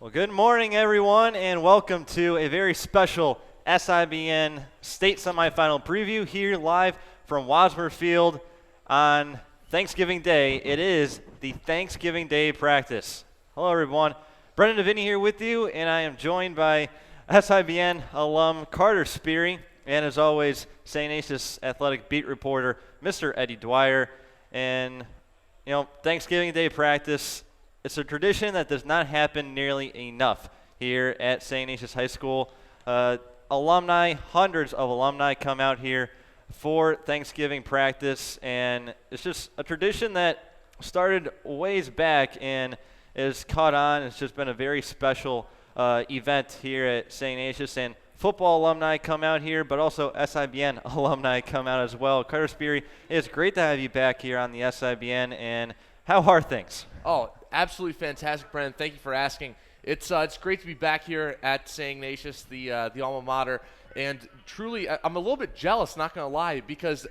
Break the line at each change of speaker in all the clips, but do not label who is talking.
Well, good morning, everyone, and welcome to a very special SIBN state semifinal preview here live from Wasmer Field on Thanksgiving Day. It is the Thanksgiving Day practice. Hello, everyone. Brendan DeVinny here with you, and I am joined by SIBN alum Carter Speary, and as always, St. Ignatius athletic beat reporter Mr. Eddie Dwyer. And, Thanksgiving Day practice, it's a tradition that does not happen nearly enough here at St. Ignatius High School. Alumni, hundreds of alumni come out here for Thanksgiving practice, and it's just a tradition that started ways back and is caught on. It's just been a very special event here at St. Ignatius, and football alumni come out here, but also SIBN alumni come out as well. Carter Speary, it's great to have you back here on the SIBN, and how are things?
Oh, absolutely fantastic, Brendan. Thank you for asking. It's great to be back here at St. Ignatius, the alma mater, and truly, I'm a little bit jealous, not going to lie, because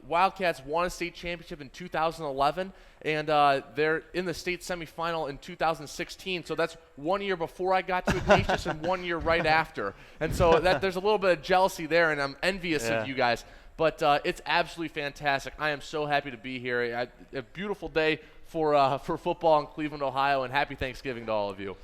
Wildcats won a state championship in 2011, and they're in the state semifinal in 2016. So that's 1 year before I got to Ignatius and 1 year right after. And so there's a little bit of jealousy there, and I'm envious of you guys. But it's absolutely fantastic. I am so happy to be here. A beautiful day for football in Cleveland, Ohio, and happy Thanksgiving to all of you.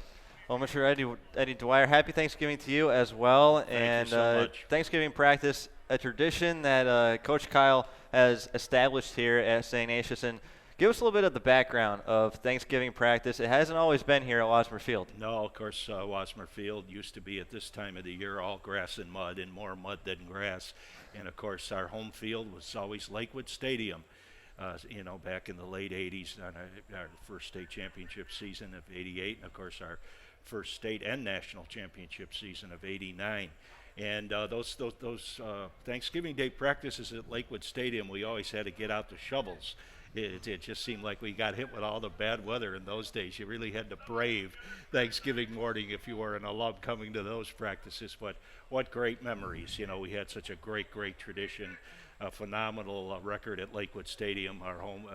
Well, Mr. Eddie Dwyer, happy Thanksgiving to you as well.
Thank you so much.
Thanksgiving practice, a tradition that Coach Kyle has established here at St. Ignatius. And give us a little bit of the background of Thanksgiving practice. It hasn't always been here at Wasmer Field.
No, of course, Wasmer Field used to be at this time of the year all grass and mud, and more mud than grass. And, of course, our home field was always Lakewood Stadium. Back in the late 80s, on our first state championship season of '88, and of course our first state and national championship season of '89. And those Thanksgiving Day practices at Lakewood Stadium, we always had to get out the shovels. It just seemed like we got hit with all the bad weather in those days. You really had to brave Thanksgiving morning if you were an alum coming to those practices. But what great memories. We had such a great tradition. A phenomenal record at Lakewood Stadium, our home,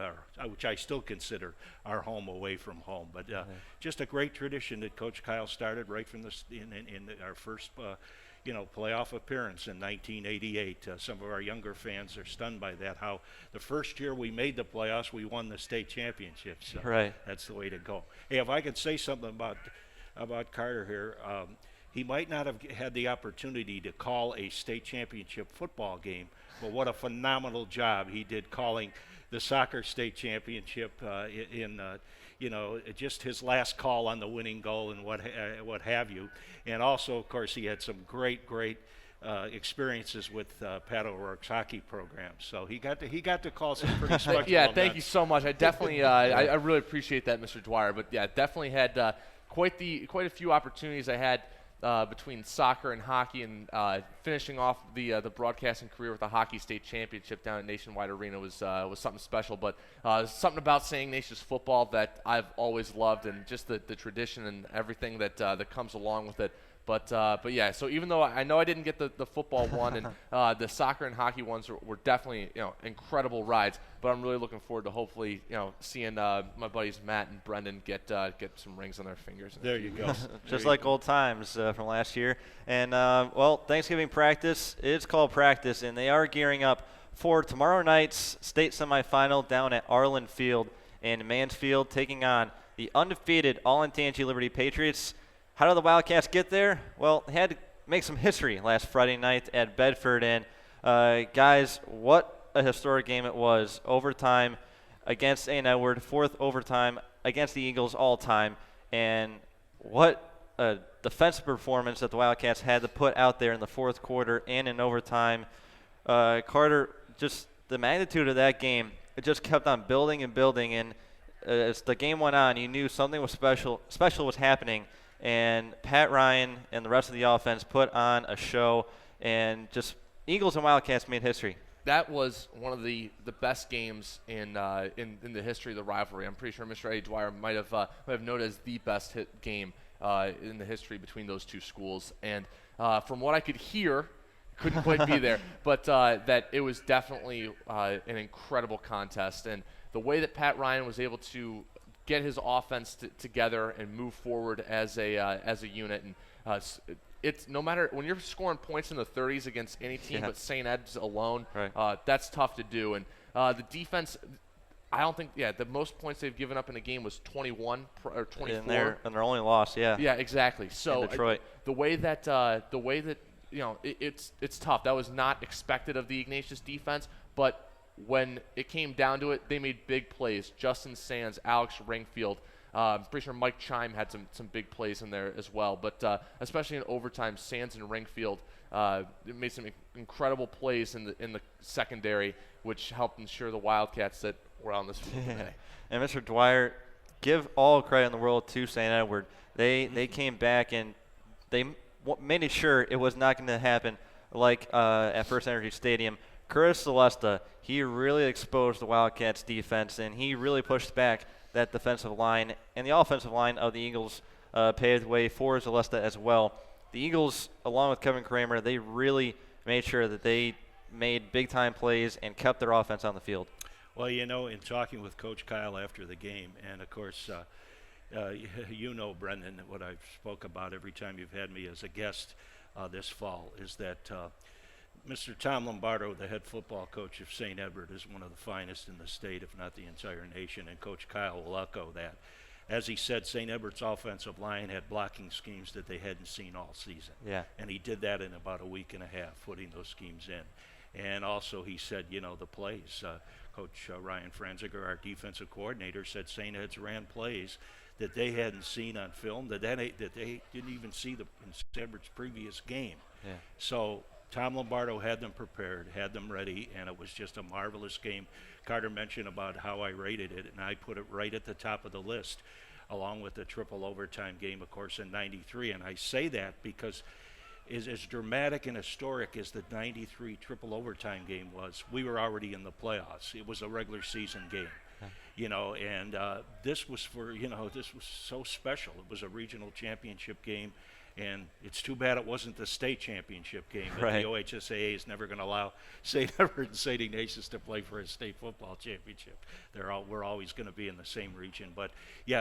which I still consider our home away from home. But just a great tradition that Coach Kyle started right from in our first, playoff appearance in 1988. Some of our younger fans are stunned by that. How the first year we made the playoffs, we won the state championship. So
right.
That's the way to go. Hey, if I could say something about Carter here. He might not have had the opportunity to call a state championship football game, but what a phenomenal job he did calling the soccer state championship just his last call on the winning goal and what have you. And also, of course, he had some great experiences with Pat O'Rourke's hockey program. So he got to call some pretty special
Yeah, thank you so much. I definitely I really appreciate that, Mr. Dwyer. But yeah, definitely had quite a few opportunities I had between soccer and hockey, and finishing off the broadcasting career with a hockey state championship down at Nationwide Arena was something special. But something about St. Ignatius football that I've always loved, and just the tradition and everything that comes along with it. But yeah, so even though I know I didn't get the football one, and the soccer and hockey ones were definitely incredible rides, but I'm really looking forward to hopefully seeing my buddies Matt and Brendan get some rings on their fingers.
There you go.
Just like old times from last year. And Thanksgiving practice is called practice, and they are gearing up for tomorrow night's state semifinal down at Arlen Field in Mansfield, taking on the undefeated Olentangy Liberty Patriots. How did the Wildcats get there? Well, they had to make some history last Friday night at Bedford. And, guys, what a historic game it was. Overtime against St. Edward, fourth overtime against the Eagles all time. And what a defensive performance that the Wildcats had to put out there in the fourth quarter and in overtime. Carter, just the magnitude of that game, it just kept on building and building. And as the game went on, you knew something was special was happening. And Pat Ryan and the rest of the offense put on a show, and just Eagles and Wildcats made history.
That was one of the best games in the history of the rivalry. I'm pretty sure Mr. Eddie Dwyer might have noted as the best hit game in the history between those two schools. And from what I could hear, couldn't quite be there, but that it was definitely an incredible contest. And the way that Pat Ryan was able to get his offense together and move forward as a unit. And it's no matter when you're scoring points in the 30s against any team but St. Ed's alone, that's tough to do. And the defense, I don't think, the most points they've given up in a game was 21 or 24.
And their only loss,
Yeah, exactly. So
in Detroit.
The way that it's tough. That was not expected of the Ignatius defense, but when it came down to it, they made big plays. Justin Sands, Alex Ringfield. I'm pretty sure Mike Chime had some big plays in there as well. But especially in overtime, Sands and Ringfield made some incredible plays in the secondary, which helped ensure the Wildcats that were on this field today.
And Mr. Dwyer, give all credit in the world to St. Edward. They came back and they made it sure it was not going to happen like at First Energy Stadium. Curtis Celesta, he really exposed the Wildcats defense, and he really pushed back that defensive line, and the offensive line of the Eagles paved the way for Celesta as well. The Eagles, along with Kevin Kramer, they really made sure that they made big-time plays and kept their offense on the field.
Well, in talking with Coach Kyle after the game, and of course, Brendan, what I've spoke about every time you've had me as a guest this fall is that Mr. Tom Lombardo, the head football coach of St. Edward, is one of the finest in the state, if not the entire nation, and Coach Kyle will echo that. As he said, St. Edward's offensive line had blocking schemes that they hadn't seen all season.
Yeah.
And he did that in about a week and a half, putting those schemes in. And also he said, the plays. Coach Ryan Franziger, our defensive coordinator, said St. Ed's ran plays that they hadn't seen on film, that they didn't even see in St. Edward's previous game.
Yeah.
So Tom Lombardo had them prepared, had them ready, and it was just a marvelous game. Carter mentioned about how I rated it, and I put it right at the top of the list, along with the triple overtime game, of course, in '93. And I say that because as dramatic and historic as the '93 triple overtime game was, we were already in the playoffs. It was a regular season game. And this was this was so special. It was a regional championship game. And it's too bad it wasn't the state championship game. But the OHSAA is never going to allow St. Edward and St. Ignatius to play for a state football championship. We're always going to be in the same region. But,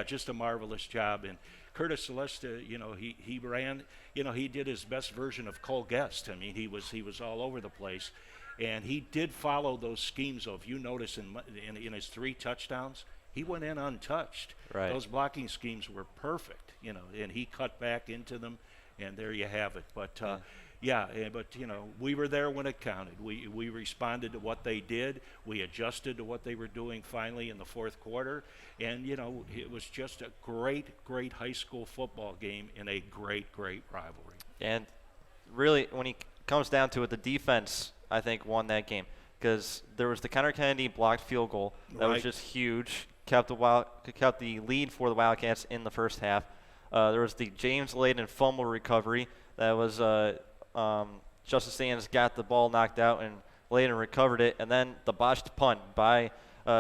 just a marvelous job. And Curtis Celesta, he ran, he did his best version of Cole Guest. I mean, he was all over the place. And he did follow those schemes of, you notice in his 3 touchdowns, he went in untouched.
Right.
Those blocking schemes were perfect, and he cut back into them, and there you have it. But, we were there when it counted. We responded to what they did. We adjusted to what they were doing finally in the fourth quarter. And, it was just a great, great high school football game in a great, great rivalry.
And really, when it comes down to it, the defense, I think, won that game. Because there was the Connor Kennedy blocked field goal that was just huge. Kept the lead for the Wildcats in the first half. There was the James Layden fumble recovery. That was Justice Sands got the ball knocked out and Layden recovered it. And then the botched punt by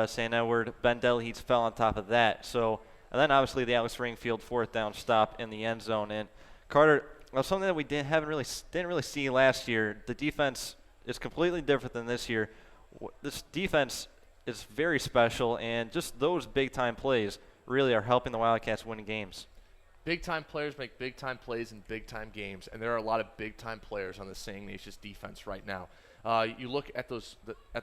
St. Edward. Ben Delheats fell on top of that. And then obviously the Alex Ringfield 4th down stop in the end zone. And Carter, something that we didn't really see last year. The defense is completely different than this year. This defense is very special, and just those big-time plays really are helping the Wildcats win games.
Big-time players make big-time plays in big-time games, and there are a lot of big-time players on the St. Ignatius defense right now. You look at the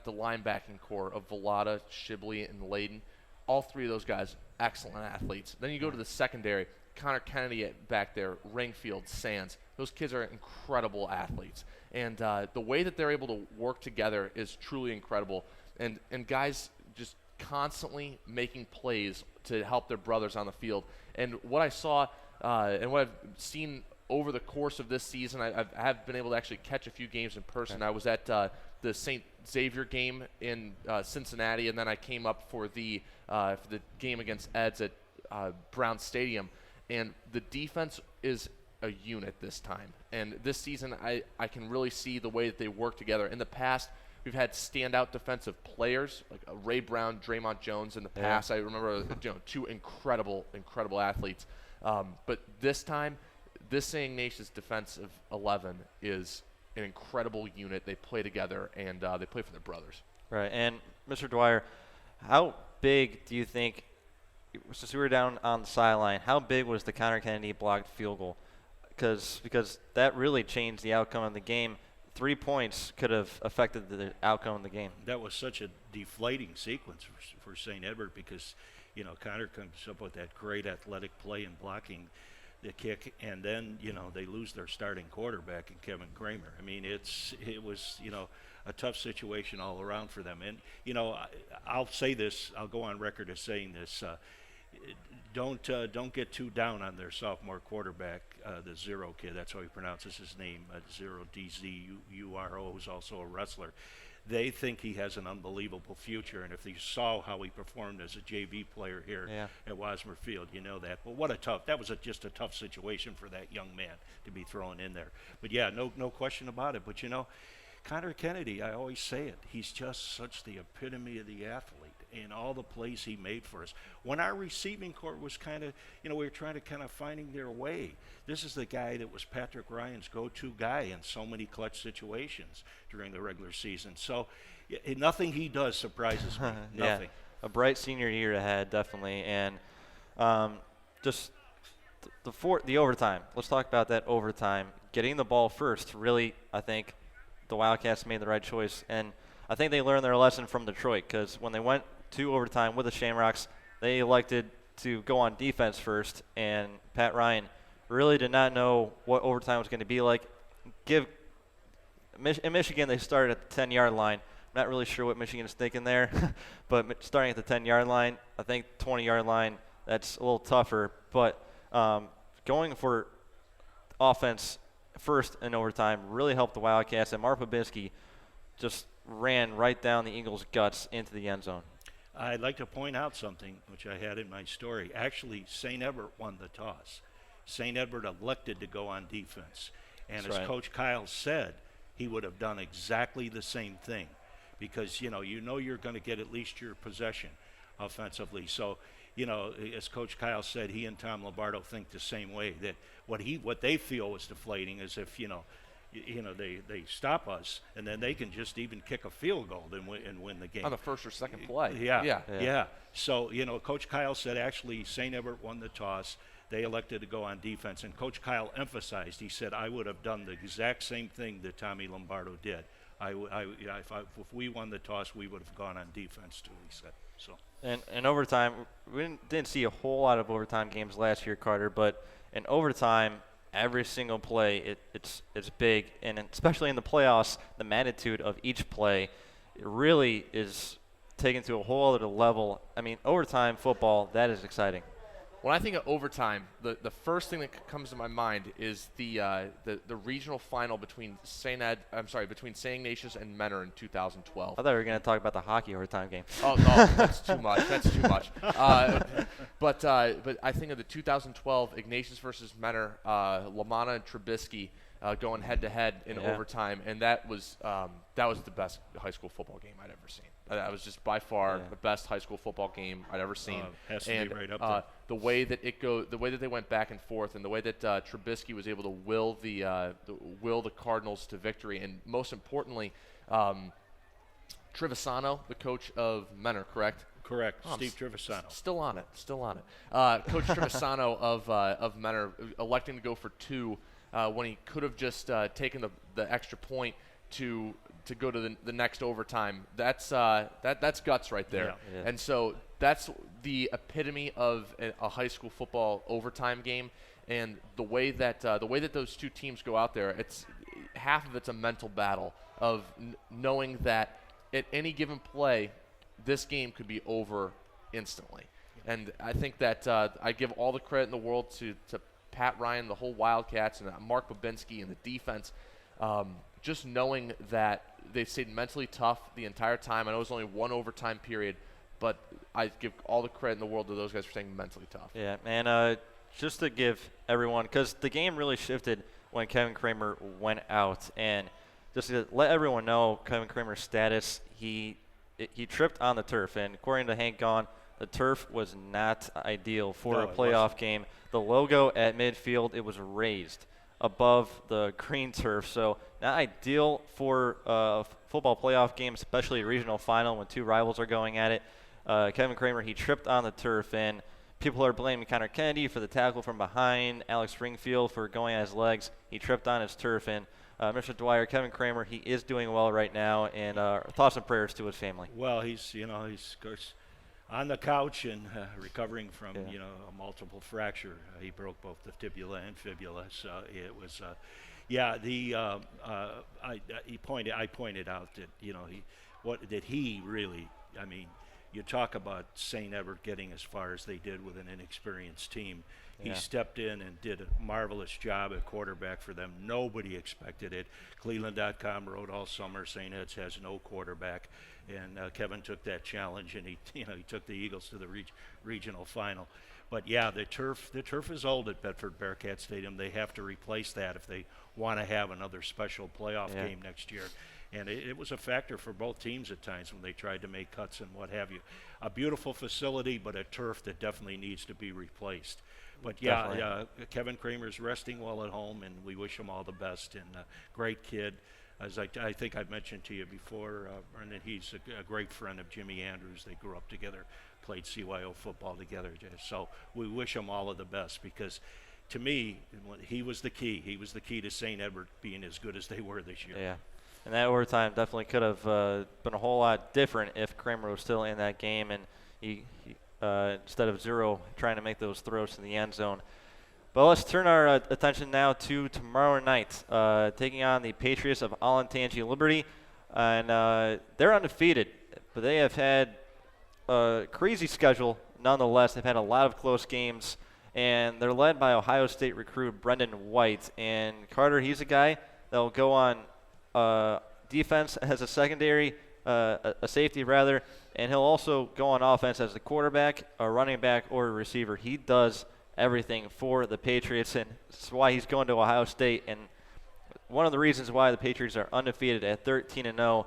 linebacking core of Vallada, Shibley, and Layden. All 3 of those guys, excellent athletes. Then you go to the secondary, Connor Kennedy back there, Ringfield, Sands. Those kids are incredible athletes. And the way that they're able to work together is truly incredible. And guys just constantly making plays to help their brothers on the field. And what I saw and what I've seen over the course of this season, I have been able to actually catch a few games in person. I was at the St. Xavier game in Cincinnati, and then I came up for the game against Eds at Brown Stadium. And the defense is a unit this time. And this season, I can really see the way that they work together. In the past, we've had standout defensive players like Ray Brown, Draymond Jones in the past. I remember 2 incredible athletes. But this time, this St. Ignatius defensive 11 is an incredible unit. They play together, and they play for their brothers.
Right. And Mr. Dwyer, how big do you think since we were down on the sideline, how big was the Connor Kennedy blocked field goal? Because that really changed the outcome of the game. 3 points could have affected the outcome of the game.
That was such a deflating sequence for St. Edward because, Connor comes up with that great athletic play and blocking the kick, and then, they lose their starting quarterback in Kevin Kramer. I mean, it was, a tough situation all around for them. And, I'll say this, I'll go on record as saying this, don't get too down on their sophomore quarterback, the Zero kid. That's how he pronounces his name, Zero DZURO, who's also a wrestler. They think he has an unbelievable future, and if you saw how he performed as a JV player here at Wasmer Field, you know that. But that was just a tough situation for that young man to be thrown in there. But yeah, no question about it. But Connor Kennedy, I always say it, he's just such the epitome of the athlete in all the plays he made for us. When our receiving corps was kind of, we were trying to kind of finding their way, this is the guy that was Patrick Ryan's go-to guy in so many clutch situations during the regular season. So nothing he does surprises me, nothing.
A bright senior year ahead, definitely. And just the overtime. Let's talk about that overtime. Getting the ball first, really, I think the Wildcats made the right choice. And I think they learned their lesson from Detroit because when they went to overtime with the Shamrocks, they elected to go on defense first, and Pat Ryan really did not know what overtime was going to be like. In Michigan, they started at the 10-yard line. I'm not really sure what Michigan is thinking there, but starting at the 10-yard line, I think 20-yard line, that's a little tougher. But going for offense first in overtime really helped the Wildcats, and Mark Babinski just ran right down the Eagles' guts into the end zone.
I'd like to point out something which I had in my story. Actually, St. Edward won the toss. St. Edward elected to go on defense. And as Coach Kyle said, he would have done exactly the same thing because, you're going to get at least your possession offensively. So, as Coach Kyle said, he and Tom Lombardo think the same way, that what they feel was deflating is if, they stop us, and then they can just even kick a field goal and win the game.
On the first or second play.
Yeah. So, Coach Kyle said actually St. Edward won the toss. They elected to go on defense. And Coach Kyle emphasized, he said, I would have done the exact same thing that Tommy Lombardo did. If we won the toss, we would have gone on defense too, he said. So.
And overtime, we didn't see a whole lot of overtime games last year, Carter, but in overtime, every single play, it's big, and especially in the playoffs, the magnitude of each play it really is taken to a whole other level. I mean, overtime football, that is exciting.
When I think of overtime, the first thing that comes to my mind is the regional final between St. Ignatius and Menor in 2012.
I thought we were going to talk about the hockey overtime game.
Oh no, that's too much. That's too much. But I think of the 2012 Ignatius versus Menor, Lamanna and Trubisky going head to head in overtime, and that was the best high school football game I'd ever seen. That was just by far the best high school football game I'd ever seen.
Has to be right up there.
The way that they went back and forth, and the way that Trubisky was able to will the Cardinals to victory, and most importantly, Trevisano, the coach of Menor, correct?
Correct. Steve Trevisano.
Still on it. Coach Trevisano of Menor electing to go for two when he could have just taken the extra point to go to the next overtime. That's guts right there.
Yeah.
And so that's the epitome of a high school football overtime game. And the way that those two teams go out there, it's half of it's a mental battle of knowing that at any given play, this game could be over instantly. And I think that I give all the credit in the world to Pat Ryan, the whole Wildcats, and Mark Babinski and the defense. Just knowing that they stayed mentally tough the entire time. I know it was only one overtime period, but I give all the credit in the world to those guys for staying mentally tough.
Yeah, and just to give everyone, because the game really shifted when Kevin Kramer went out, and just to let everyone know Kevin Kramer's status, he tripped on the turf, and according to Hank Gaughan, the turf was not ideal for a playoff game. The logo at midfield, it was raised above the green turf, so not ideal for a football playoff game, especially a regional final when two rivals are going at it. Kevin Kramer, he tripped on the turf, and People are blaming Connor Kennedy for the tackle from behind, Alex Springfield for going on his legs. He tripped on his turf, and Mr. Dwyer, Kevin Kramer, he is doing well right now, and thoughts and prayers to his family.
Well, he's of course on the couch and recovering from a multiple fracture. He broke both the tibia and fibula, so it was I pointed out that he really, I mean, you talk about St. Edward getting as far as they did with an inexperienced team. He stepped in and did a marvelous job at quarterback for them. Nobody expected it. Cleveland.com wrote all summer St. Ed's has no quarterback, and Kevin took that challenge, and he took the Eagles to the regional final. But yeah, the turf is old at Bedford Bearcat Stadium. They have to replace that if they want to have another special playoff game next year. And it was a factor for both teams at times when they tried to make cuts and what have you. A beautiful facility, but a turf that definitely needs to be replaced. But Kevin Kramer's resting well at home, and we wish him all the best. And great kid. As I think I've mentioned to you before, Brendan, he's a great friend of Jimmy Andrews. They grew up together, played CYO football together. So we wish him all of the best, because to me, he was the key. He was the key to St. Edward being as good as they were this year.
Yeah. And that overtime definitely could have been a whole lot different if Kramer was still in that game, and he instead of zero trying to make those throws in the end zone. But let's turn our attention now to tomorrow night, taking on the Patriots of Olentangy Liberty. And they're undefeated, but they have had a crazy schedule nonetheless. They've had a lot of close games, and they're led by Ohio State recruit Brendan White. And Carter, he's a guy that will go on defense as a secondary, a safety rather, and he'll also go on offense as a quarterback, a running back, or a receiver. He does everything for the Patriots, and that's why he's going to Ohio State. And one of the reasons why the Patriots are undefeated at 13-0,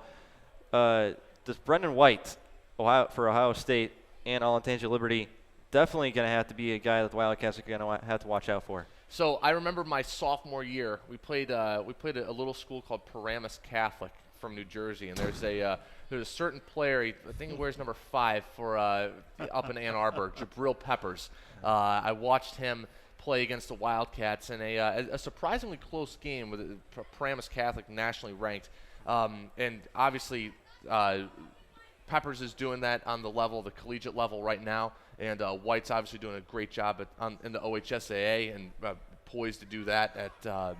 does Brendan White for Ohio State and Olentangy Liberty definitely going to have to be a guy that the Wildcats are going to have to watch out for.
So I remember my sophomore year, we played a little school called Paramus Catholic from New Jersey, and there's a certain player, I think he wears number 5 for up in Ann Arbor, Jabril Peppers. I watched him play against the Wildcats in a surprisingly close game with Paramus Catholic, nationally ranked, and obviously Peppers is doing that on the level, the collegiate level right now, and White's obviously doing a great job in the OHSAA and poised to do that at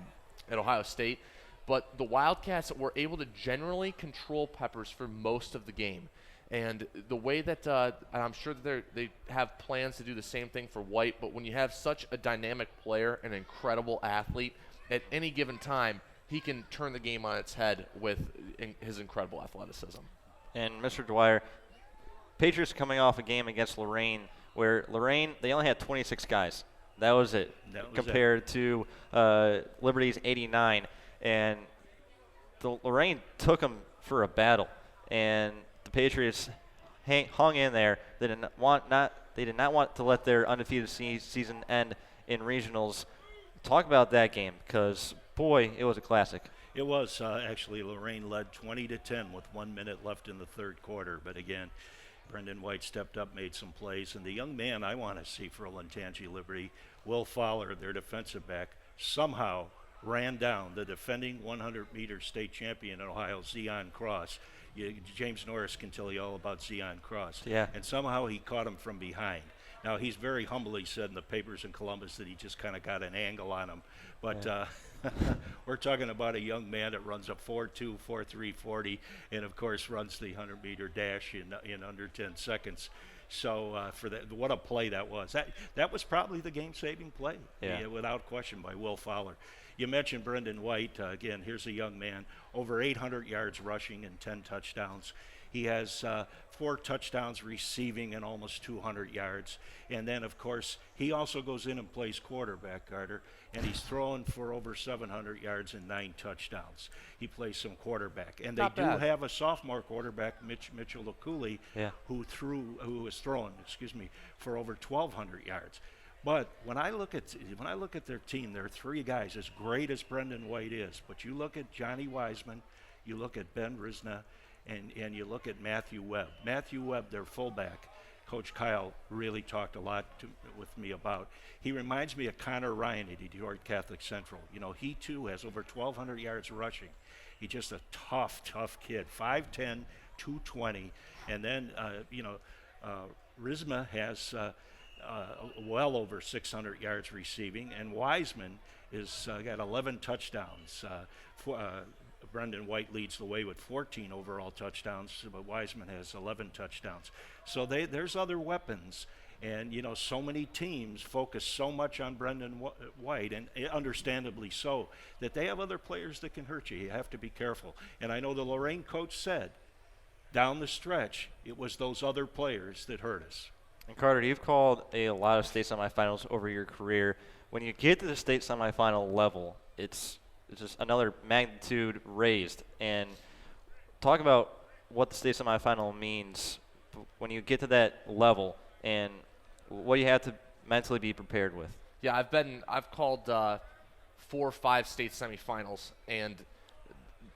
Ohio State. But the Wildcats were able to generally control Peppers for most of the game. And the way that I'm sure that they have plans to do the same thing for White, but when you have such a dynamic player, an incredible athlete, at any given time, he can turn the game on its head with his incredible athleticism.
And Mr. Dwyer, Patriots coming off a game against Lorraine where Lorraine, they only had 26 guys. That was it, compared to Liberty's 89. And Lorraine took them for a battle, and the Patriots hung in there. They did not want to let their undefeated season end in regionals. Talk about that game, because boy, it was a classic.
It was actually. Lorraine led 20-10 with 1 minute left in the third quarter. But again, Brendan White stepped up, made some plays, and the young man I want to see for Olentangy Liberty, Will Fowler, their defensive back, somehow ran down the defending 100-meter state champion in Ohio, Zion Cross. James Norris can tell you all about Zion Cross.
Yeah.
And somehow he caught him from behind. Now, he's very humbly said in the papers in Columbus that he just kind of got an angle on him. But we're talking about a young man that runs a 4.2, 4.3 40, and, of course, runs the 100-meter dash in under 10 seconds. So for that, what a play that was. That was probably the game-saving play, without question, by Will Fowler. You mentioned Brendan White. Again, here's a young man, over 800 yards rushing and 10 touchdowns. He has 4 touchdowns receiving and almost 200 yards. And then, of course, he also goes in and plays quarterback, Carter, and he's throwing for over 700 yards and 9 touchdowns. He plays some quarterback. And they do have a sophomore quarterback, Mitchell Okuli, who is throwing, for over 1,200 yards. But when I look at their team, there are 3 guys as great as Brendan White is. But you look at Johnny Wiseman, you look at Ben Rizna, and you look at Matthew Webb. Matthew Webb, their fullback, Coach Kyle really talked a lot with me about. He reminds me of Connor Ryan at Detroit Catholic Central. You know, he too has over 1,200 yards rushing. He's just a tough kid, 5'10", 220. And then, Risma has well over 600 yards receiving, and Wiseman is got 11 touchdowns. Brendan White leads the way with 14 overall touchdowns, but Wiseman has 11 touchdowns. So there's other weapons, and you know, so many teams focus so much on Brendan White, and understandably so, that they have other players that can hurt you. You have to be careful. And I know the Lorraine coach said, down the stretch, it was those other players that hurt us.
And Carter, you've called a lot of state semifinals over your career. When you get to the state semifinal level, it's just another magnitude raised. And talk about what the state semifinal means when you get to that level and what you have to mentally be prepared with.
Yeah, I've called 4 or 5 state semifinals, and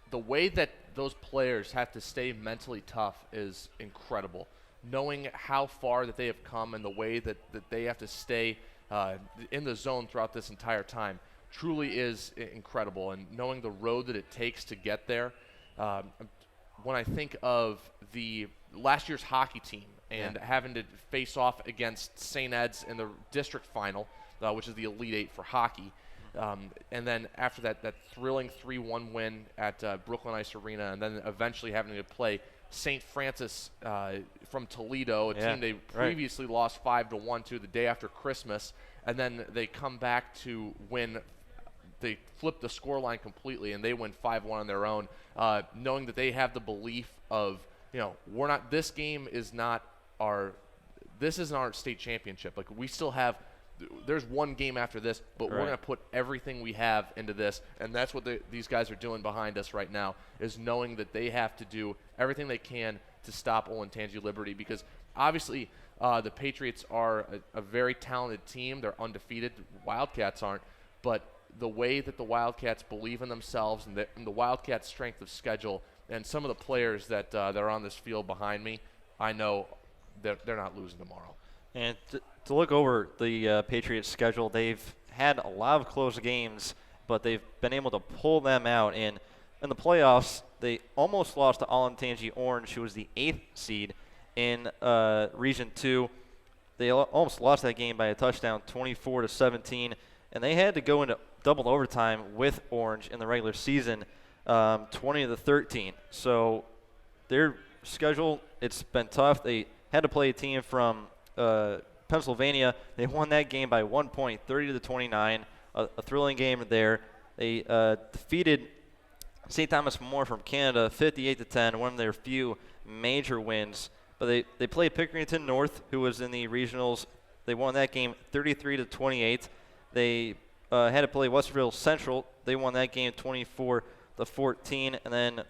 the way that those players have to stay mentally tough is incredible. Knowing how far that they have come and the way that they have to stay in the zone throughout this entire time truly is incredible. And knowing the road that it takes to get there, when I think of the last year's hockey team and having to face off against St. Ed's in the district final, which is the Elite Eight for hockey, and then after that thrilling 3-1 win at Brooklyn Ice Arena, and then eventually having to play St. Francis from Toledo, a team they previously lost 5-1 to the day after Christmas, and then they come back to win. They flip the scoreline completely, and they win 5-1 on their own, knowing that they have the belief of, you know, this isn't our state championship. Like, we still have, there's one game after this, but we're going to put everything we have into this, and that's what these guys are doing behind us right now, is knowing that they have to do everything they can to stop Olentangy Liberty, because obviously the Patriots are a very talented team. They're undefeated. Wildcats aren't, but the way that the Wildcats believe in themselves and the Wildcats' strength of schedule and some of the players that are on this field behind me, I know they're not losing tomorrow.
And to look over the Patriots' schedule, they've had a lot of close games, but they've been able to pull them out. And in the playoffs, they almost lost to Olentangy Orange, who was the 8th seed in Region 2. They almost lost that game by a touchdown, 24-17, and they had to go into double overtime with Orange in the regular season, 20-13. So their schedule, it's been tough. They had to play a team from Pennsylvania. They won that game by 1 point, 30-29, a thrilling game there. They defeated St. Thomas More from Canada 58-10, one of their few major wins. But they played Pickerington North, who was in the regionals. They won that game 33-28. They had to play Westerville Central. They won that game 24-14. And then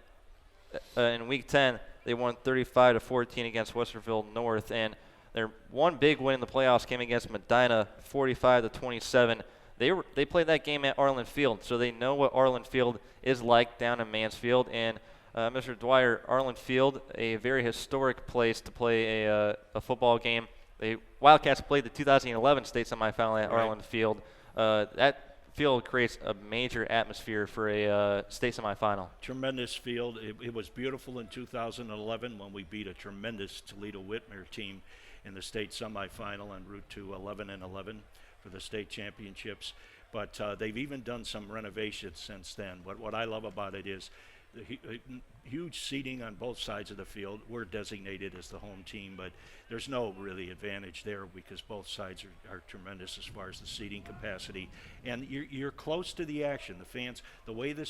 in Week 10, they won 35-14 against Westerville North. And their one big win in the playoffs came against Medina, 45-27. They played that game at Arlen Field, so they know what Arlen Field is like down in Mansfield. And Mr. Dwyer, Arlen Field, a very historic place to play a football game. The Wildcats played the 2011 state semifinal at Arlen Field. That field creates a major atmosphere for a state semifinal.
Tremendous field. It was beautiful in 2011 when we beat a tremendous Toledo-Whitmer team in the state semifinal en route to 11-11 for the state championships. But they've even done some renovations since then. What I love about it is the huge seating on both sides of the field. We're designated as the home team, but there's no really advantage there because both sides are tremendous as far as the seating capacity. And you're close to the action. The fans, the way the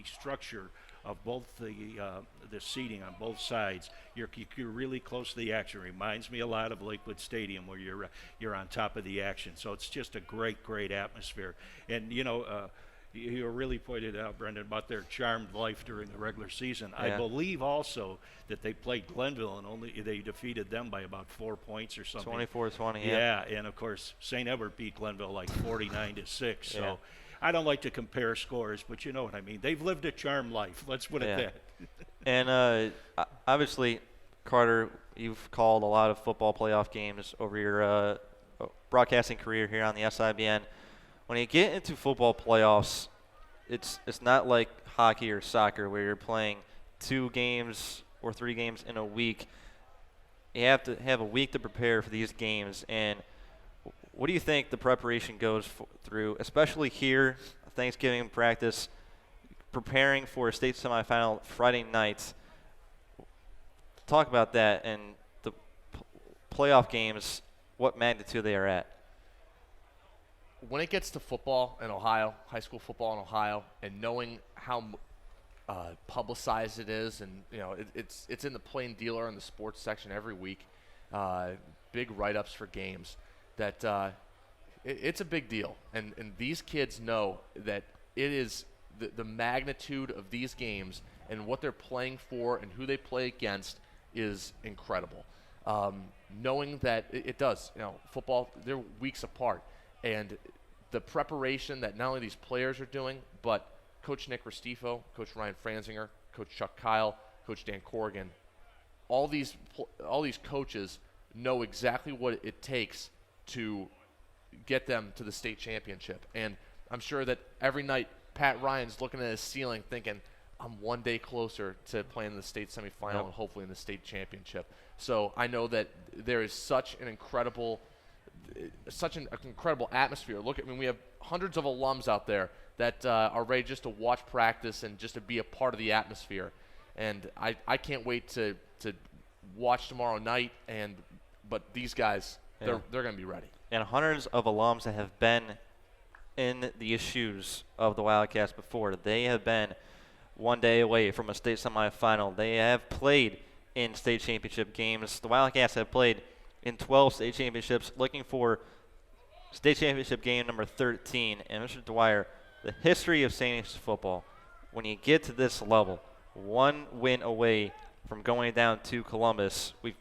structure of both the seating on both sides, you're really close to the action. Reminds me a lot of Lakewood Stadium where you're on top of the action. So it's just a great atmosphere. And you really pointed out, Brendan, about their charmed life during the regular season. Yeah. I believe also that they played Glenville and they defeated them by about 4 points or something.
24-20.
Yeah, and of course St. Edward beat Glenville like 49-6. So I don't like to compare scores, but you know what I mean. They've lived a charmed life. Let's put it that.
And obviously, Carter, you've called a lot of football playoff games over your broadcasting career here on the SIBN. When you get into football playoffs, it's not like hockey or soccer where you're playing 2 games or 3 games in a week. You have to have a week to prepare for these games. And what do you think the preparation goes through, especially here, Thanksgiving practice, preparing for a state semifinal Friday night? Talk about that and the playoff games, what magnitude they are at.
When it gets to football in Ohio, high school football in Ohio, and knowing how publicized it is, and it's in the Plain Dealer in the sports section every week, big write-ups for games, that it's a big deal. And these kids know that it is the magnitude of these games and what they're playing for and who they play against is incredible. Knowing that it does, football, they're weeks apart. And the preparation that not only these players are doing, but Coach Nick Restifo, Coach Ryan Franzinger, Coach Chuck Kyle, Coach Dan Corrigan, all these coaches know exactly what it takes to get them to the state championship. And I'm sure that every night Pat Ryan's looking at his ceiling thinking, I'm one day closer to playing in the state semifinal and hopefully in the state championship. So I know that there is such an incredible atmosphere. We have hundreds of alums out there that are ready just to watch practice and just to be a part of the atmosphere. And I can't wait to watch tomorrow night. But these guys, they're going to be ready.
And hundreds of alums that have been in the shoes of the Wildcats before. They have been one day away from a state semifinal. They have played in state championship games. The Wildcats have played in 12 state championships, looking for state championship game number 13. And Mr. Dwyer, the history of St. Ignatius football, when you get to this level, 1 win away from going down to Columbus. We've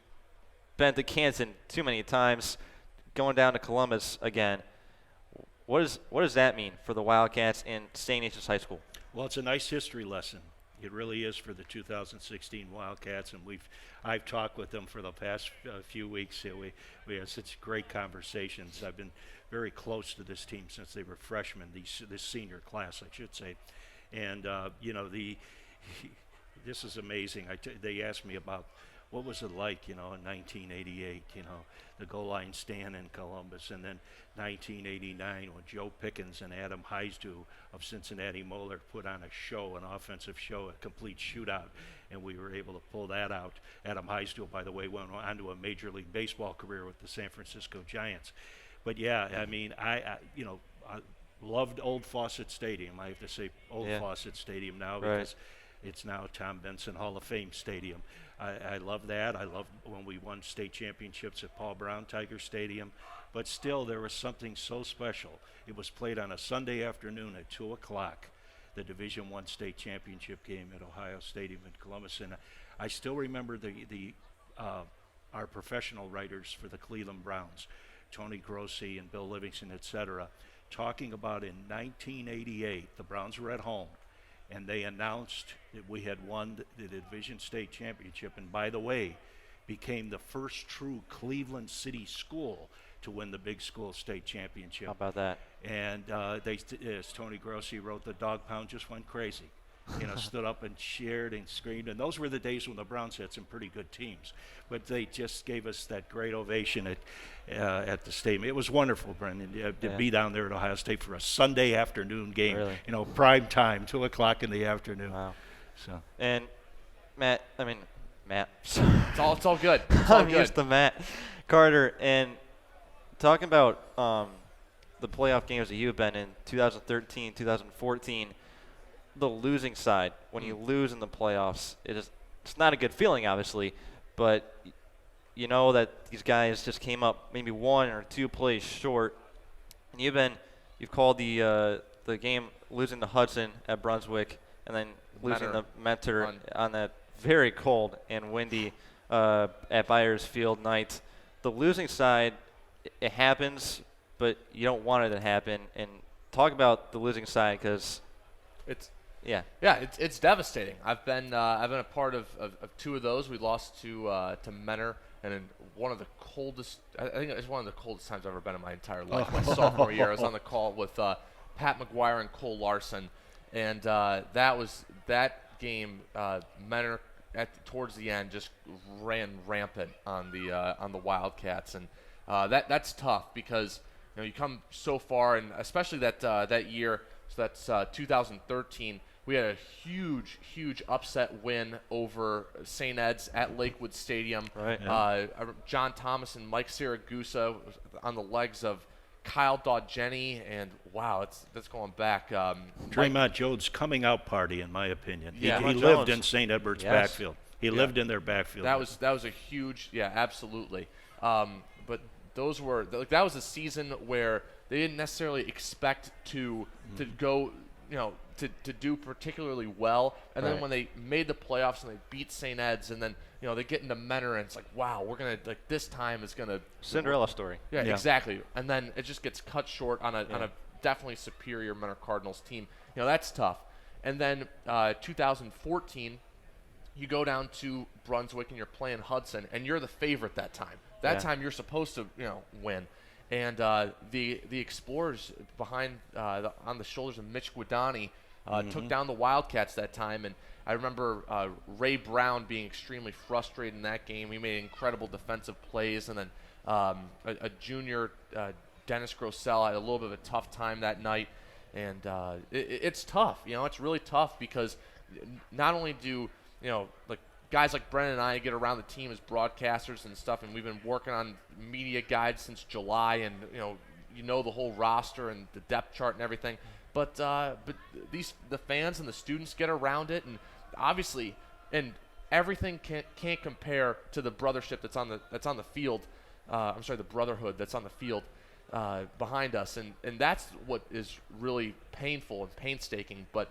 been to Canton too many times, going down to Columbus again. What does that mean for the Wildcats in St. Ignatius High School?
Well, it's a nice history lesson. It really is for the 2016 Wildcats, and I've talked with them for the past few weeks. We had such great conversations. I've been very close to this team since they were freshmen, this senior class, I should say. And this is amazing. They asked me about what was it like, in 1988, the goal line stand in Columbus, and then 1989 when Joe Pickens and Adam Heisdu of Cincinnati Moeller put on a show, an offensive show, a complete shootout, and we were able to pull that out. Adam Heisdu, by the way, went on to a Major League Baseball career with the San Francisco Giants. But yeah, I loved Old Fawcett Stadium. I have to say Old Fawcett Stadium now because it's now Tom Benson Hall of Fame Stadium. I love that. I love when we won state championships at Paul Brown Tiger Stadium. But still, there was something so special. It was played on a Sunday afternoon at 2 o'clock, the Division I state championship game at Ohio Stadium in Columbus. And I still remember our professional writers for the Cleveland Browns, Tony Grossi and Bill Livingston, etc., talking about in 1988, the Browns were at home, and they announced that we had won the Division State Championship, and by the way, became the first true Cleveland City school to win the big school state championship.
How about that?
And as Tony Grossi wrote, the dog pound just went crazy. Stood up and cheered and screamed. And those were the days when the Browns had some pretty good teams. But they just gave us that great ovation at the stadium. It was wonderful, Brendan, to be down there at Ohio State for a Sunday afternoon game.
Really?
Prime time, 2 o'clock in the afternoon.
Wow.
So.
And Matt.
It's all good. It's all
I'm
good.
used to Matt Carter. And talking about the playoff games that you've been in, 2013, 2014, the losing side, when you lose in the playoffs, it's not a good feeling, obviously, but you know that these guys just came up maybe 1 or 2 plays short. And you've called the game losing to Hudson at Brunswick and then losing the Mentor on that very cold and windy at Byers Field night. The losing side, it happens, but you don't want it to happen. And talk about the losing side, because
it's devastating. I've been a part of 2 of those. We lost to Mentor and in one of the coldest, I think it's one of the coldest times I've ever been in my entire life. My sophomore year, I was on the call with Pat McGuire and Cole Larson, and that game. Menor towards the end just ran rampant on the Wildcats, and that's tough because you come so far, and especially that year. So that's 2013. We had a huge upset win over St. Ed's at Lakewood Stadium.
Right. Yeah.
John Thomas and Mike Siragusa on the legs of Kyle Dodgenny, and wow, that's going back.
Draymond Jones' coming out party, in my opinion.
Yeah.
He lived in St. Edward's backfield. He lived in their backfield.
That was a huge, absolutely. But those were that was a season where they didn't necessarily expect to go, to do particularly well. And then when they made the playoffs and they beat St. Ed's, and then they get into Menor, and it's like, wow, we're gonna this time is gonna
Cinderella story.
Yeah, exactly. And then it just gets cut short on a definitely superior Menor Cardinals team. That's tough. And then 2014. You go down to Brunswick and you're playing Hudson, and you're the favorite that time. That time you're supposed to, win. And the Explorers behind on the shoulders of Mitch Guadani took down the Wildcats that time. And I remember Ray Brown being extremely frustrated in that game. He made incredible defensive plays, and then a junior Dennis Grossell had a little bit of a tough time that night. And it's tough. It's really tough because not only do like guys like Brennan and I get around the team as broadcasters and stuff, and we've been working on media guides since July, and the whole roster and the depth chart and everything. But the fans and the students get around it, and obviously, and everything can't compare to the brothership that's on the field. I'm sorry, the brotherhood that's on the field behind us, and that's what is really painful and painstaking. But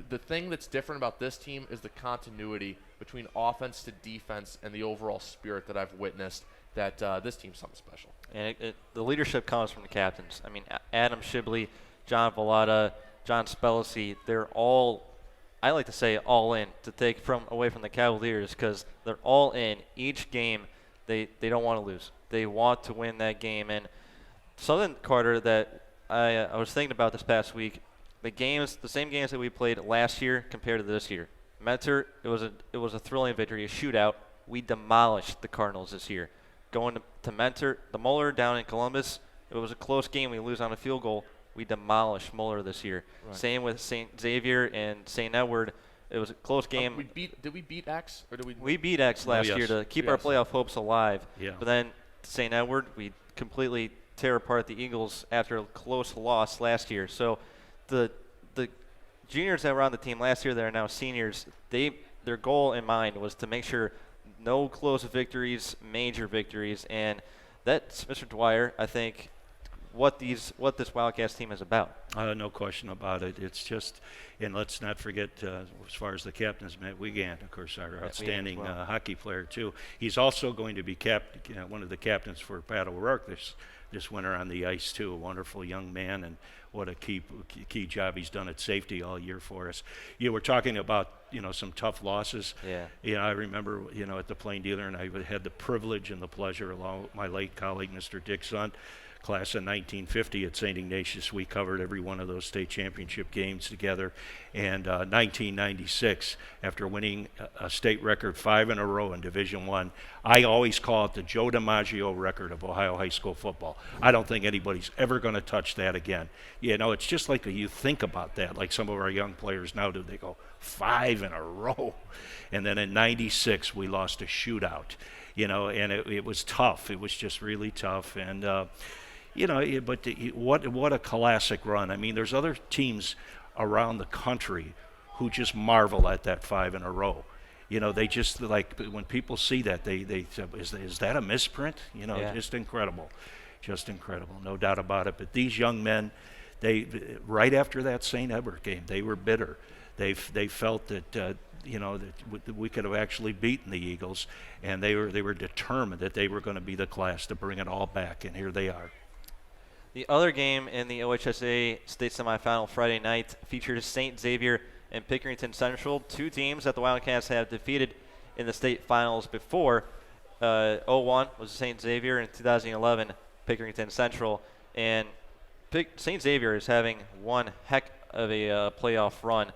the thing that's different about this team is the continuity between offense to defense and the overall spirit that I've witnessed, that this team's something special.
And the leadership comes from the captains. I mean, Adam Shibley, John Vallada, John Spellisy, they're all, I like to say, all in to take away from the Cavaliers, because they're all in. Each game, they don't want to lose. They want to win that game. And something, Carter, that I was thinking about this past week, the same games that we played last year compared to this year. Mentor, it was a thrilling victory, a shootout. We demolished the Cardinals this year. Going to Mentor, the Muller down in Columbus, it was a close game. We lose on a field goal. We demolished Muller this year. Right. Same with St. Xavier and St. Edward. It was a close game.
Did we beat X, or did we?
We beat X last year to keep our playoff hopes alive.
Yeah.
But then St. Edward, we completely tear apart the Eagles after a close loss last year. So the juniors that were on the team last year that are now seniors, their goal in mind was to make sure no close victories, major victories, and that's, Mr. Dwyer, I think, what this Wildcats team is about.
No question about it. It's just, and let's not forget, as far as the captains, Matt Wiegand, of course, our outstanding hockey player too. He's also going to be one of the captains for Pat O'Rourke this winter on the ice too. A wonderful young man, and what a key job he's done at safety all year for us. You were talking about some tough losses.
Yeah.
I remember at the Plain Dealer, and I had the privilege and the pleasure, along with my late colleague Mr. Dick Sunt, class of 1950 at St. Ignatius. We covered every one of those state championship games together. And 1996, after winning a state record 5 in a row in Division I, I always call it the Joe DiMaggio record of Ohio high school football. I don't think anybody's ever going to touch that again. It's just like you think about that, like some of our young players now do. They go 5 in a row. And then in 96, we lost a shootout, and it was tough. It was just really tough. And, but what a classic run. I mean, there's other teams around the country who just marvel at that 5 in a row. They just, like, when people see that, they say, is that a misprint? Just incredible. Just incredible, no doubt about it. But these young men, right after that St. Edward game, they were bitter. They felt that, that we could have actually beaten the Eagles, and they were determined that they were going to be the class to bring it all back, and here they are.
The other game in the OHSAA state semifinal Friday night featured St. Xavier and Pickerington Central, two teams that the Wildcats have defeated in the state finals before. 01 was St. Xavier, in 2011 Pickerington Central, and St. Xavier is having one heck of a playoff run.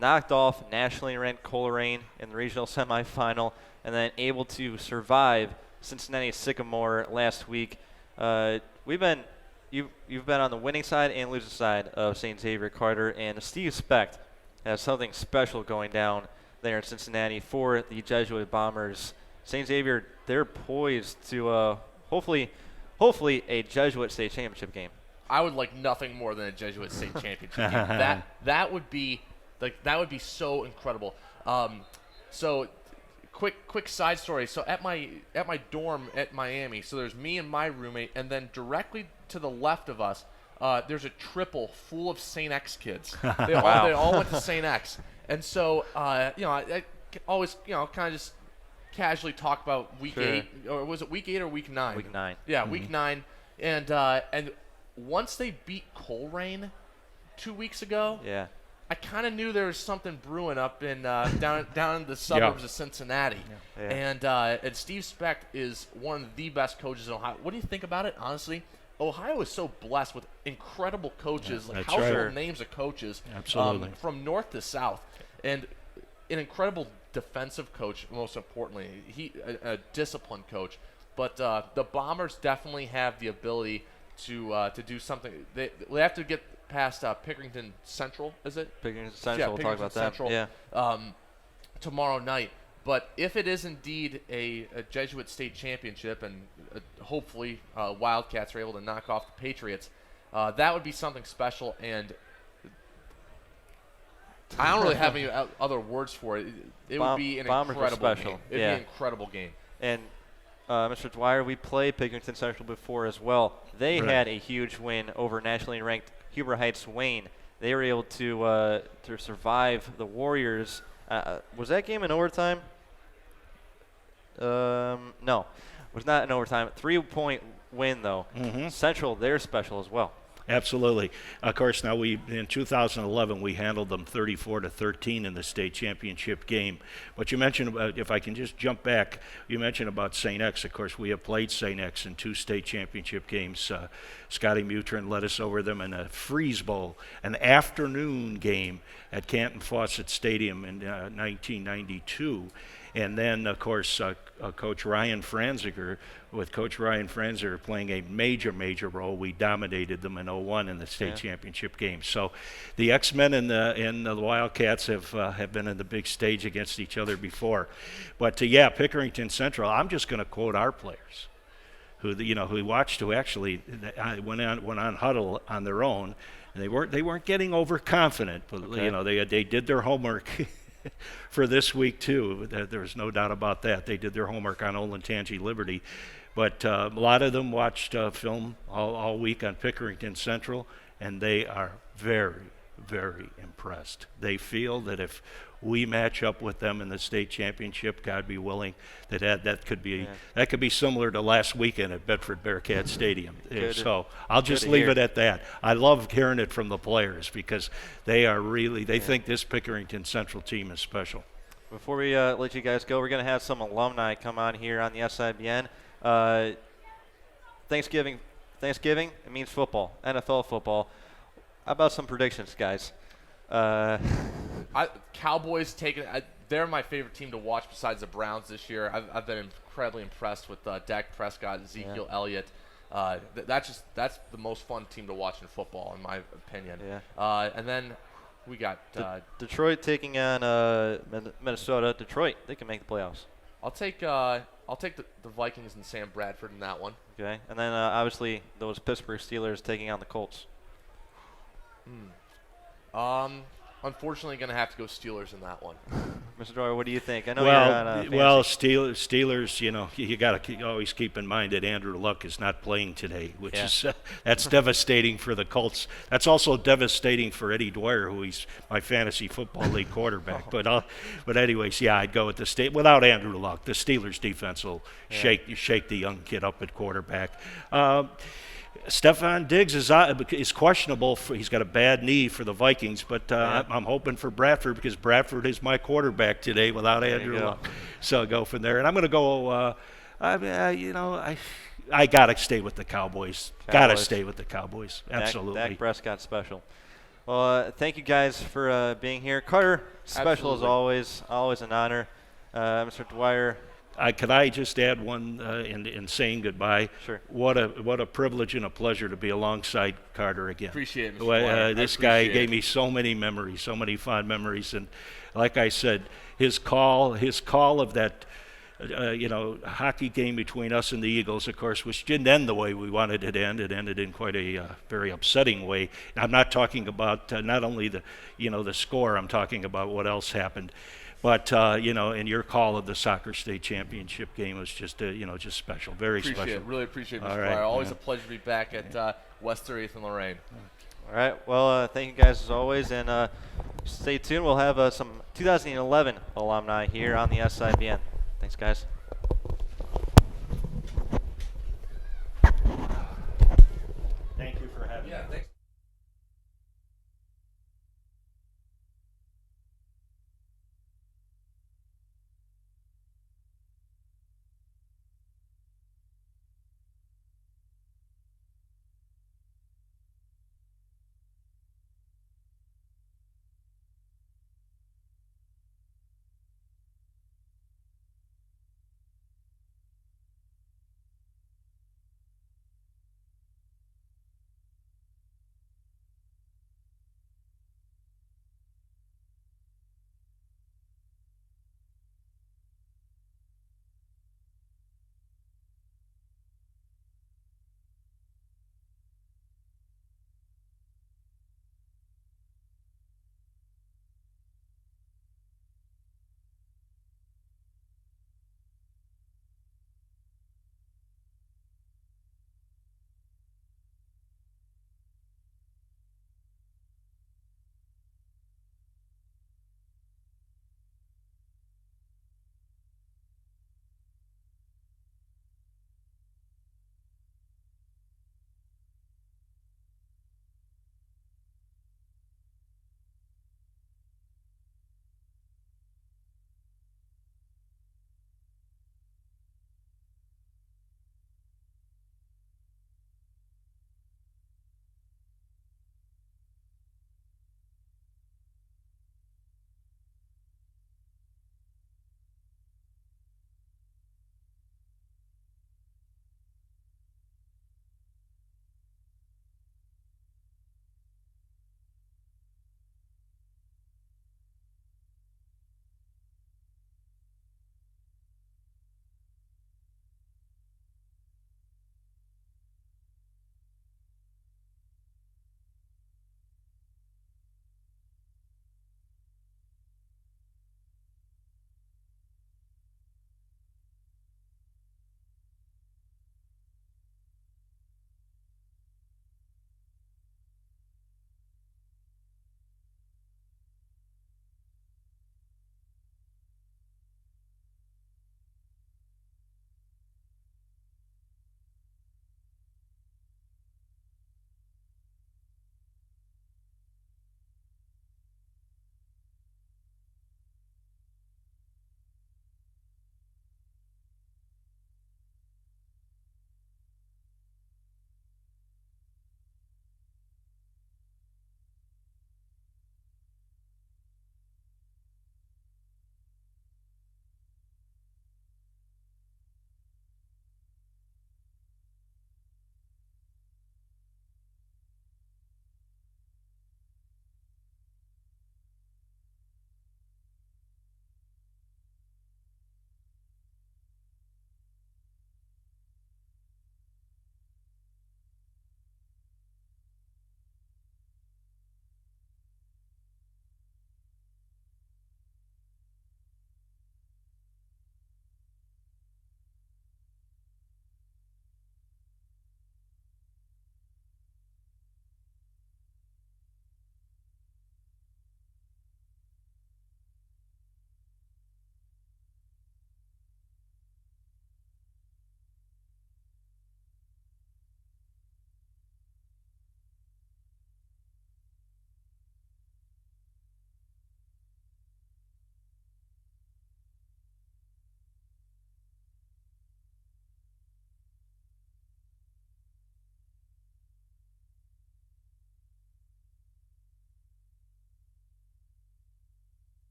Knocked off nationally ranked Coleraine in the regional semifinal, and then able to survive Cincinnati Sycamore last week. You've been on the winning side and losing side of St. Xavier, Carter, and Steve Specht has something special going down there in Cincinnati for the Jesuit Bombers. St. Xavier, they're poised to hopefully a Jesuit state championship game.
I would like nothing more than a Jesuit state championship game. That would be so incredible. So quick side story. So at my dorm at Miami, so there's me and my roommate, and then directly to the left of us, there's a triple full of St. X kids. They all went to St. X, and so I always kind of just casually talk about week 8, or was it week 8 or week 9?
Week 9.
Yeah, week 9, and once they beat Coleraine 2 weeks ago,
yeah,
I kind of knew there was something brewing up in down in the suburbs of Cincinnati. Yeah. And Steve Specht is one of the best coaches in Ohio. What do you think about it, honestly? Ohio is so blessed with incredible coaches, like household names of coaches, from north to south, and an incredible defensive coach. Most importantly, a disciplined coach. But the Bombers definitely have the ability to do something. They have to get past Pickerington Central, is it?
Pickerington Central.
Yeah,
we'll
Pickerington
talk about
Central,
that. Yeah.
Tomorrow night. But if it is indeed a Jesuit state championship, and hopefully Wildcats are able to knock off the Patriots, that would be something special. And I don't really have any other words for it. It would be an incredible game. It'd be an incredible game.
And Mr. Dwyer, we played Pickerington Central before as well. They had a huge win over nationally ranked Huber Heights Wayne. They were able to survive the Warriors. Was that game in overtime? No, it was not in overtime. 3-point win, though. Central, they're special as well.
Absolutely. Of course, now in 2011 we handled them 34-13 in the state championship game. But you mentioned about, if I can just jump back, you mentioned about St. X. Of course, we have played St. X in 2 state championship games. Scotty Mutrin led us over them in a Freeze Bowl, an afternoon game at Canton Fawcett Stadium in 1992. And then, of course, Coach Ryan Franziger, with Coach Ryan Franziger playing a major role, we dominated them in 01 in the state championship game. So the X-Men and the Wildcats have been in the big stage against each other before. But, Pickerington Central, I'm just going to quote our players, who actually went on huddle on their own. And they weren't getting overconfident, but they did their homework for this week too. There's no doubt about that. They did their homework on Olentangy Liberty, but a lot of them watched film all week on Pickerington Central, and they are very impressed. They feel that if we match up with them in the state championship, God be willing, that could be similar to last weekend at Bedford Bearcat Stadium. So I'll just leave it at that. I love hearing it from the players because they think this Pickerington Central team is special.
Before we let you guys go, we're going to have some alumni come on here on the SIBN. Thanksgiving, it means football, NFL football. How about some predictions, guys?
Cowboys they're my favorite team to watch besides the Browns this year. I've been incredibly impressed with Dak Prescott, Ezekiel Elliott. That's the most fun team to watch in football, in my opinion. Yeah. And then we got
Detroit taking on Minnesota. Detroit, they can make the playoffs.
I'll take the Vikings and Sam Bradford in that one.
Okay, and then obviously those Pittsburgh Steelers taking on the Colts.
Unfortunately, going to have to go Steelers in that one.
Mr. Dwyer, what do you think? I know you're on
Steelers. You got to always keep in mind that Andrew Luck is not playing today, which is that's devastating for the Colts. That's also devastating for Eddie Dwyer, who he's my fantasy football league quarterback. But anyways, I'd go with the state without Andrew Luck. The Steelers defense will shake the young kid up at quarterback. Stefon Diggs is questionable. He's got a bad knee for the Vikings, but I'm hoping for Bradford because Bradford is my quarterback today without Andrew Luck. So I'll go from there. And I'm going to go I mean, I gotta stay with the Cowboys. Gotta stay with the Cowboys. Absolutely.
Dak Prescott special. Well, thank you guys for being here. Carter, special as always. Always an honor. Mr. Dwyer.
Could I just add one in saying goodbye?
Sure.
What a privilege and a pleasure to be alongside Carter again.
Appreciate it, Mr. Dwyer.
This guy gave me so many memories, so many fond memories, and like I said, his call of that hockey game between us and the Eagles, of course, which didn't end the way we wanted it to end. It ended in quite a very upsetting way. I'm not talking about not only the score. I'm talking about what else happened. But and your call of the soccer state championship game was just just special, very special.
Really appreciate it, Mr.
All
Dwyer.
right,
Always a pleasure to be back at West 30th and Lorraine.
All right. Well, thank you guys as always, and stay tuned. We'll have some 2011 alumni here on the SIBN. Thanks, guys.